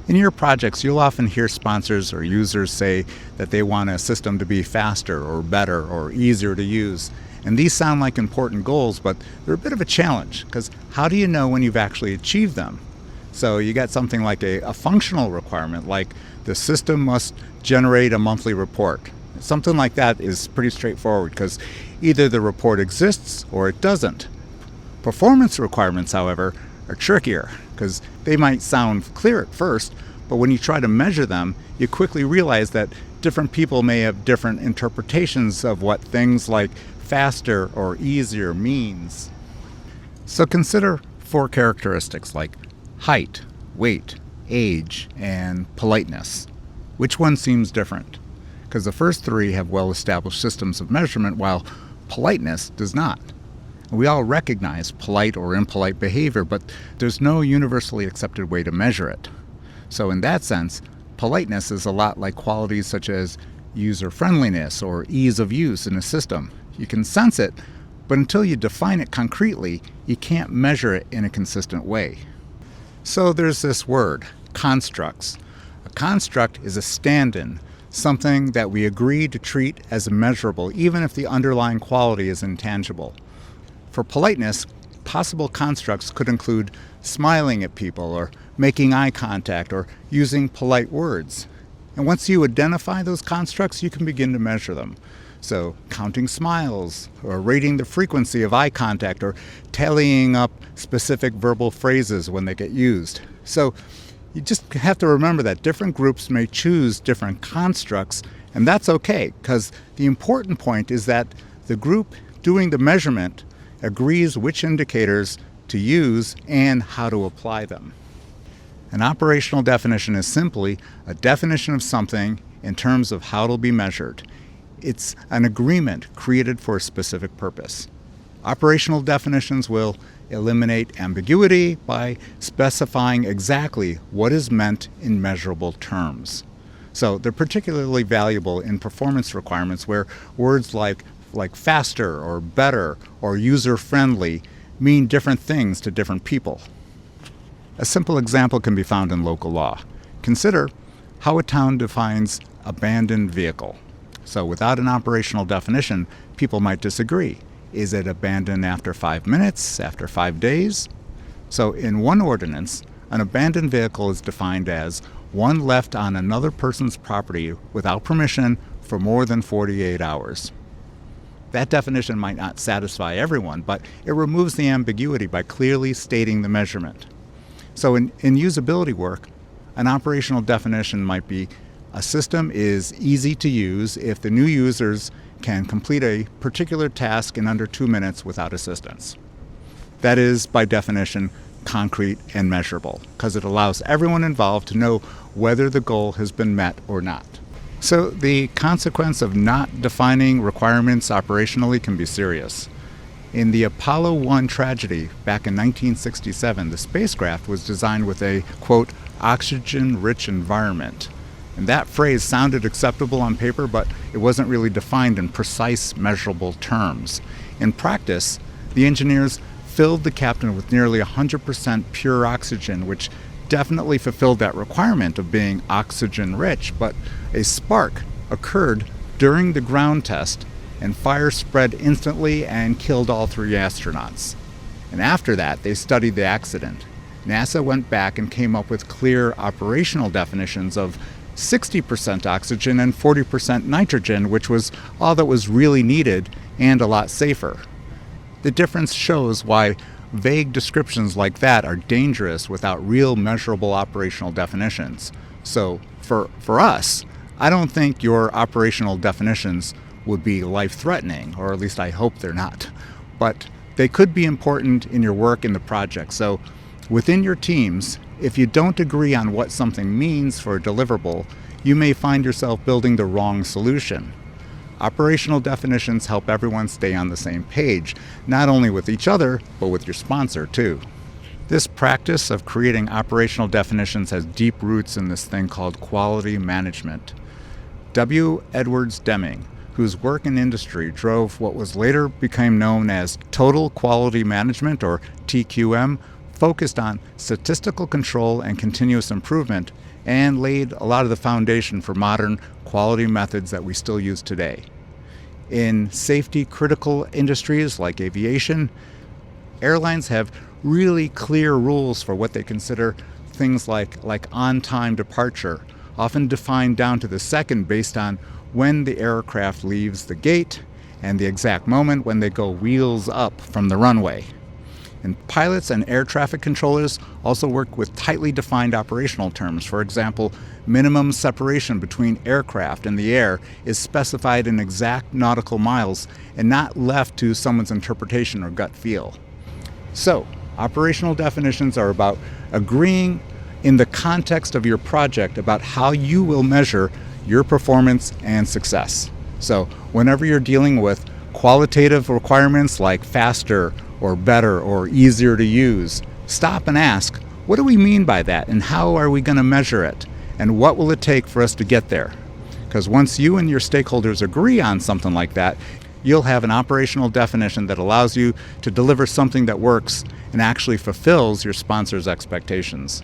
In your projects, you'll often hear sponsors or users say that they want a system to be faster or better or easier to use. And these sound like important goals, but they're a bit of a challenge because how do you know when you've actually achieved them? So you got something like a functional requirement, like the system must generate a monthly report. Something like that is pretty straightforward because either the report exists or it doesn't. Performance requirements, however, are trickier because they might sound clear at first, but when you try to measure them, you quickly realize that different people may have different interpretations of what things like faster or easier means. So consider 4 characteristics like height, weight, age, and politeness. Which one seems different? Because the first 3 have well-established systems of measurement while politeness does not. We all recognize polite or impolite behavior, but there's no universally accepted way to measure it. So in that sense, politeness is a lot like qualities such as user-friendliness or ease of use in a system. You can sense it, but until you define it concretely, you can't measure it in a consistent way. So there's this word, constructs. A construct is a stand-in, something that we agree to treat as measurable, even if the underlying quality is intangible. For politeness, possible constructs could include smiling at people or making eye contact or using polite words. And once you identify those constructs, you can begin to measure them. So counting smiles or rating the frequency of eye contact or tallying up specific verbal phrases when they get used. So you just have to remember that different groups may choose different constructs, and that's okay, because the important point is that the group doing the measurement agrees which indicators to use and how to apply them. An operational definition is simply a definition of something in terms of how it'll be measured. It's an agreement created for a specific purpose. Operational definitions will eliminate ambiguity by specifying exactly what is meant in measurable terms. So they're particularly valuable in performance requirements where words like faster or better or user-friendly mean different things to different people. A simple example can be found in local law. Consider how a town defines abandoned vehicle. So without an operational definition, people might disagree. Is it abandoned after 5 minutes, after 5 days? So in one ordinance, an abandoned vehicle is defined as one left on another person's property without permission for more than 48 hours. That definition might not satisfy everyone, but it removes the ambiguity by clearly stating the measurement. So in usability work, an operational definition might be a system is easy to use if the new users can complete a particular task in under 2 minutes without assistance. That is, by definition, concrete and measurable, because it allows everyone involved to know whether the goal has been met or not. So the consequence of not defining requirements operationally can be serious. In the Apollo 1 tragedy back in 1967, the spacecraft was designed with a, quote, oxygen-rich environment. And that phrase sounded acceptable on paper, but it wasn't really defined in precise, measurable terms. In practice, the engineers filled the captain with nearly 100% pure oxygen, which definitely fulfilled that requirement of being oxygen-rich, but a spark occurred during the ground test, and fire spread instantly and killed all 3 astronauts. And after that, they studied the accident. NASA went back and came up with clear operational definitions of 60% oxygen and 40% nitrogen, which was all that was really needed and a lot safer. The difference shows why vague descriptions like that are dangerous without real measurable operational definitions. So for us, I don't think your operational definitions would be life-threatening, or at least I hope they're not. But they could be important in your work in the project. So within your teams, if you don't agree on what something means for a deliverable, you may find yourself building the wrong solution. Operational definitions help everyone stay on the same page, not only with each other, but with your sponsor too. This practice of creating operational definitions has deep roots in this thing called quality management. W. Edwards Deming, whose work in industry drove what was later became known as Total Quality Management, or TQM, focused on statistical control and continuous improvement, and laid a lot of the foundation for modern quality methods that we still use today. In safety critical industries like aviation, airlines have really clear rules for what they consider things like on-time departure, often defined down to the second based on when the aircraft leaves the gate and the exact moment when they go wheels up from the runway. And pilots and air traffic controllers also work with tightly defined operational terms. For example, minimum separation between aircraft and the air is specified in exact nautical miles and not left to someone's interpretation or gut feel. So, operational definitions are about agreeing in the context of your project about how you will measure your performance and success. So, whenever you're dealing with qualitative requirements like faster or better or easier to use, stop and ask, what do we mean by that and how are we going to measure it? And what will it take for us to get there? Because once you and your stakeholders agree on something like that, you'll have an operational definition that allows you to deliver something that works and actually fulfills your sponsor's expectations.